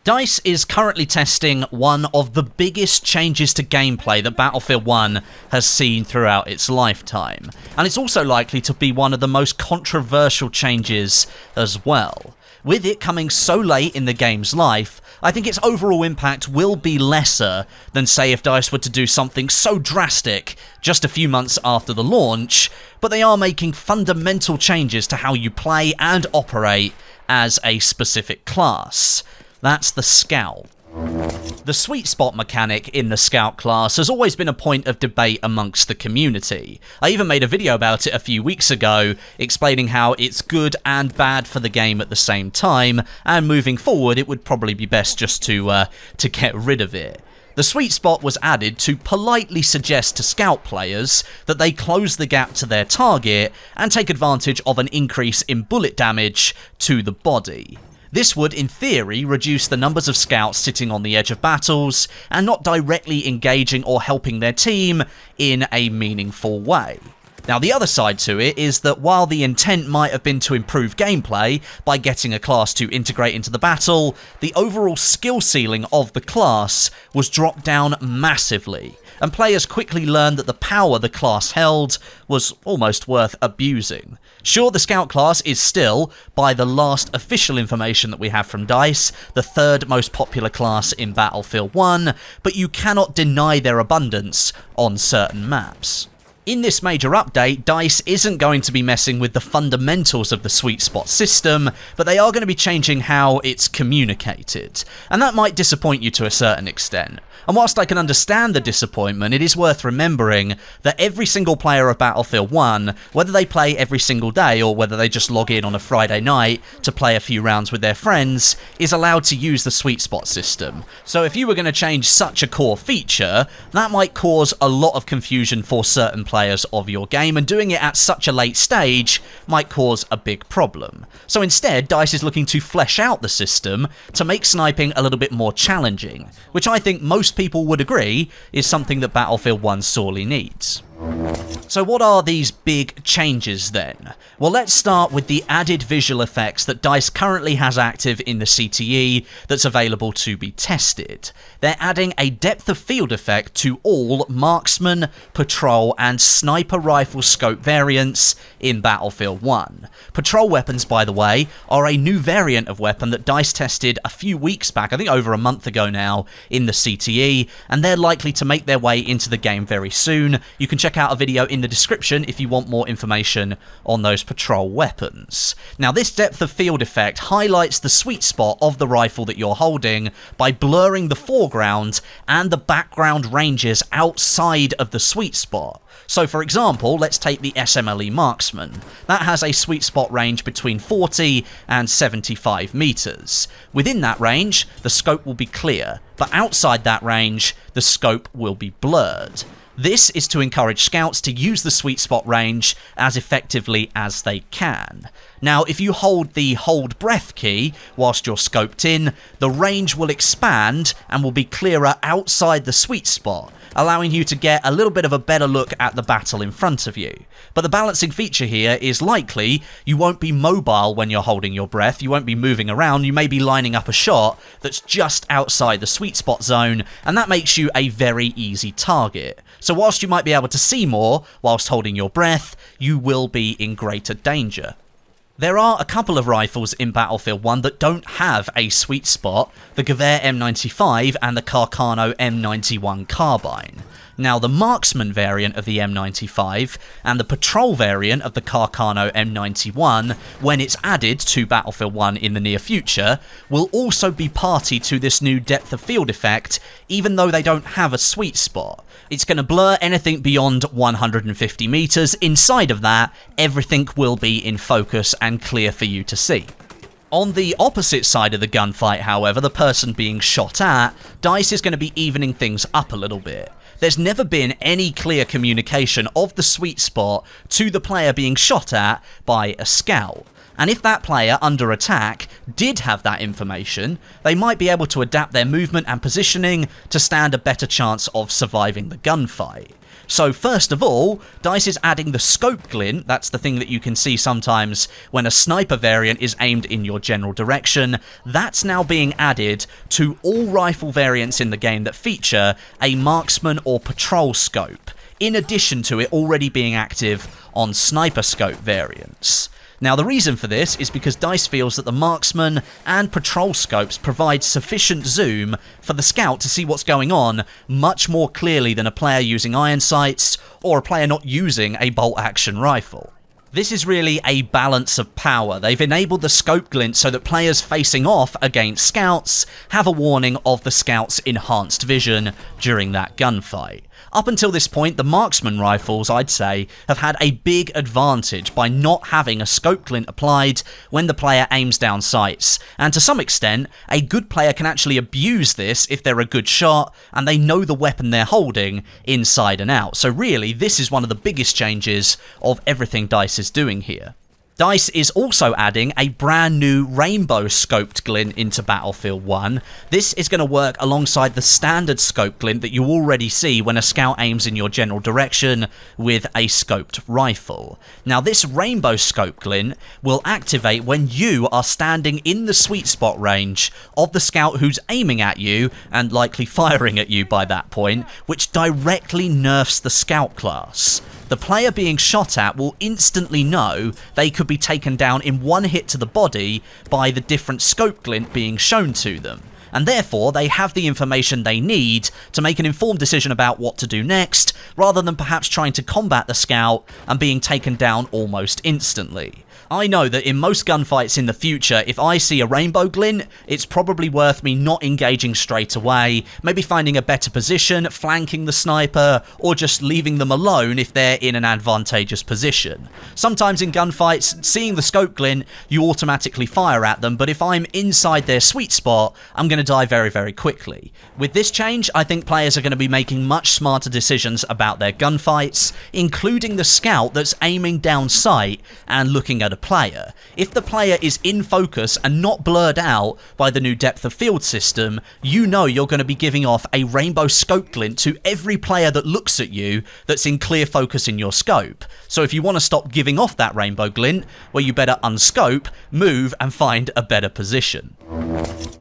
DICE is currently testing one of the biggest changes to gameplay that Battlefield 1 has seen throughout its lifetime, and it's also likely to be one of the most controversial changes as well. With it coming so late in the game's life, I think its overall impact will be lesser than, say, if DICE were to do something so drastic just a few months after the launch, but they are making fundamental changes to how you play and operate as a specific class. That's the Scout. The sweet spot mechanic in the Scout class has always been a point of debate amongst the community. I even made a video about it a few weeks ago, explaining how it's good and bad for the game at the same time, and moving forward it would probably be best just to get rid of it. The sweet spot was added to politely suggest to Scout players that they close the gap to their target and take advantage of an increase in bullet damage to the body. This would, in theory, reduce the numbers of Scouts sitting on the edge of battles and not directly engaging or helping their team in a meaningful way. Now, the other side to it is that while the intent might have been to improve gameplay by getting a class to integrate into the battle, the overall skill ceiling of the class was dropped down massively, and players quickly learned that the power the class held was almost worth abusing. Sure, the Scout class is still, by the last official information that we have from DICE, the third most popular class in Battlefield 1, but you cannot deny their abundance on certain maps. In this major update, DICE isn't going to be messing with the fundamentals of the sweet spot system, but they are going to be changing how it's communicated, and that might disappoint you to a certain extent. And whilst I can understand the disappointment, it is worth remembering that every single player of Battlefield 1, whether they play every single day or whether they just log in on a Friday night to play a few rounds with their friends, is allowed to use the sweet spot system. So if you were going to change such a core feature, that might cause a lot of confusion for certain players of your game, and doing it at such a late stage might cause a big problem. So instead, DICE is looking to flesh out the system to make sniping a little bit more challenging, which I think most people would agree is something that Battlefield 1 sorely needs. So what are these big changes then? Well, let's start with the added visual effects that DICE currently has active in the CTE that's available to be tested. They're adding a depth of field effect to all marksman, patrol and sniper rifle scope variants in Battlefield 1. Patrol weapons, by the way, are a new variant of weapon that DICE tested a few weeks back, I think over a month ago now, in the CTE, and they're likely to make their way into the game very soon. You can check out a video in the description if you want more information on those patrol weapons. Now, this depth of field effect highlights the sweet spot of the rifle that you're holding by blurring the foreground and the background ranges outside of the sweet spot. So for example, let's take the SMLE Marksman. That has a sweet spot range between 40 and 75 meters. Within that range, the scope will be clear, but outside that range, the scope will be blurred. This is to encourage Scouts to use the sweet spot range as effectively as they can. Now, if you hold the hold breath key whilst you're scoped in, the range will expand and will be clearer outside the sweet spot, allowing you to get a little bit of a better look at the battle in front of you. But the balancing feature here is likely you won't be mobile when you're holding your breath, you won't be moving around, you may be lining up a shot that's just outside the sweet spot zone, and that makes you a very easy target. So whilst you might be able to see more whilst holding your breath, you will be in greater danger. There are a couple of rifles in Battlefield 1 that don't have a sweet spot, the Gewehr M95 and the Carcano M91 carbine. Now, the marksman variant of the M95 and the patrol variant of the Carcano M91, when it's added to Battlefield 1 in the near future, will also be party to this new depth of field effect, even though they don't have a sweet spot. It's going to blur anything beyond 150 meters. Inside of that, everything will be in focus and clear for you to see. On the opposite side of the gunfight, however, the person being shot at, DICE is going to be evening things up a little bit. There's never been any clear communication of the sweet spot to the player being shot at by a Scout. And if that player under attack did have that information, they might be able to adapt their movement and positioning to stand a better chance of surviving the gunfight. So first of all, DICE is adding the scope glint. That's the thing that you can see sometimes when a sniper variant is aimed in your general direction. That's now being added to all rifle variants in the game that feature a marksman or patrol scope, in addition to it already being active on sniper scope variants. Now, the reason for this is because DICE feels that the marksman and patrol scopes provide sufficient zoom for the scout to see what's going on much more clearly than a player using iron sights or a player not using a bolt-action rifle. This is really a balance of power. They've enabled the scope glint so that players facing off against scouts have a warning of the scout's enhanced vision during that gunfight. Up until this point, the marksman rifles, I'd say, have had a big advantage by not having a scope glint applied when the player aims down sights, and to some extent, a good player can actually abuse this if they're a good shot and they know the weapon they're holding inside and out. So really, this is one of the biggest changes of everything DICE is doing here. DICE is also adding a brand new rainbow scoped glint into Battlefield 1. This is going to work alongside the standard scope glint that you already see when a scout aims in your general direction with a scoped rifle. Now, this rainbow scope glint will activate when you are standing in the sweet spot range of the scout who's aiming at you and likely firing at you by that point, which directly nerfs the scout class. The player being shot at will instantly know they could be taken down in one hit to the body by the different scope glint being shown to them, and therefore they have the information they need to make an informed decision about what to do next, rather than perhaps trying to combat the scout and being taken down almost instantly. I know that in most gunfights in the future, if I see a rainbow glint, it's probably worth me not engaging straight away, maybe finding a better position, flanking the sniper, or just leaving them alone if they're in an advantageous position. Sometimes in gunfights, seeing the scope glint, you automatically fire at them, but if I'm inside their sweet spot, I'm going to die very, very quickly. With this change, I think players are going to be making much smarter decisions about their gunfights, including the scout that's aiming down sight and looking at a player. If the player is in focus and not blurred out by the new depth of field system, you know you're going to be giving off a rainbow scope glint to every player that looks at you that's in clear focus in your scope. So if you want to stop giving off that rainbow glint, well, you better unscope, move, and find a better position.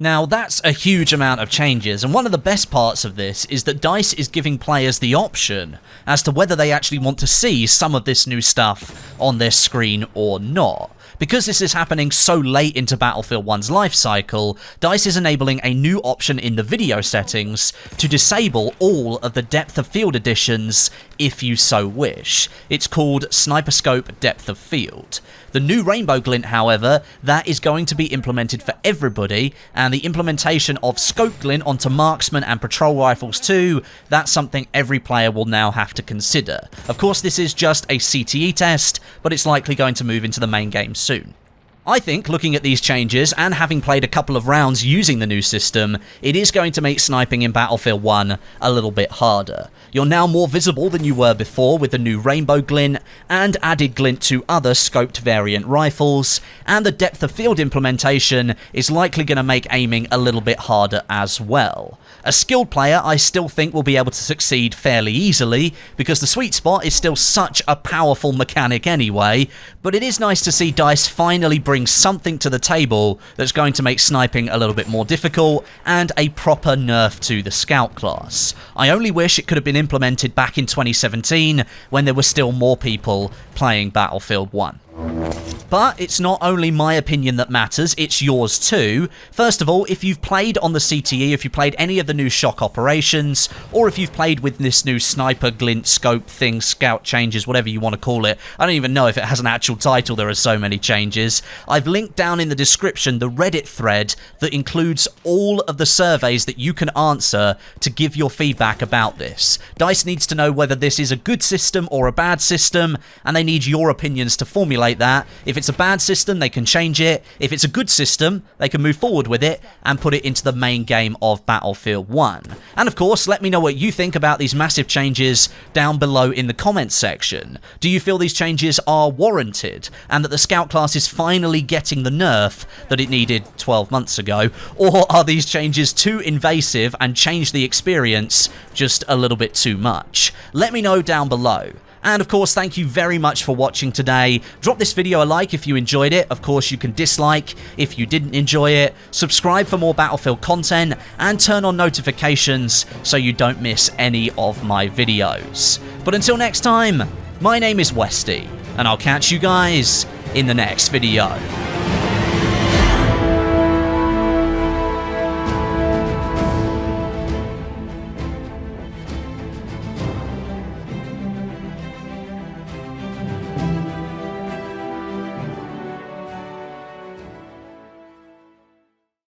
Now, that's a huge amount of changes, and one of the best parts of this is that DICE is giving players the option as to whether they actually want to see some of this new stuff on their screen or not. Because this is happening so late into Battlefield 1's life cycle, DICE is enabling a new option in the video settings to disable all of the depth of field additions if you so wish. It's called Sniper Scope Depth of Field. The new rainbow glint, however, that is going to be implemented for everybody, and the implementation of scope glint onto marksman and patrol rifles too, that's something every player will now have to consider. Of course, this is just a CTE test, but it's likely going to move into the main game soon. I think, looking at these changes, and having played a couple of rounds using the new system, it is going to make sniping in Battlefield 1 a little bit harder. You're now more visible than you were before with the new rainbow glint, and added glint to other scoped variant rifles, and the depth of field implementation is likely going to make aiming a little bit harder as well. A skilled player, I still think, will be able to succeed fairly easily, because the sweet spot is still such a powerful mechanic anyway, but it is nice to see DICE finally bring something to the table that's going to make sniping a little bit more difficult, and a proper nerf to the scout class. I only wish it could have been implemented back in 2017, when there were still more people playing Battlefield 1. But it's not only my opinion that matters, it's yours too. First of all, if you've played on the CTE, if you played any of the new shock operations, or if you've played with this new sniper glint scope thing, scout changes, whatever you want to call it, I don't even know if it has an actual title, there are so many changes. I've linked down in the description the Reddit thread that includes all of the surveys that you can answer to give your feedback about this. DICE needs to know whether this is a good system or a bad system, and they need your opinions to formulate that. If If it's a bad system, they can change it. If it's a good system, they can move forward with it and put it into the main game of Battlefield 1. And of course, let me know what you think about these massive changes down below in the comments section. Do you feel these changes are warranted and that the scout class is finally getting the nerf that it needed 12 months ago? Or are these changes too invasive and change the experience just a little bit too much? Let me know down below. And of course, thank you very much for watching today. Drop this video a like if you enjoyed it. Of course, you can dislike if you didn't enjoy it. Subscribe for more Battlefield content and turn on notifications so you don't miss any of my videos. But until next time, my name is Westie, and I'll catch you guys in the next video.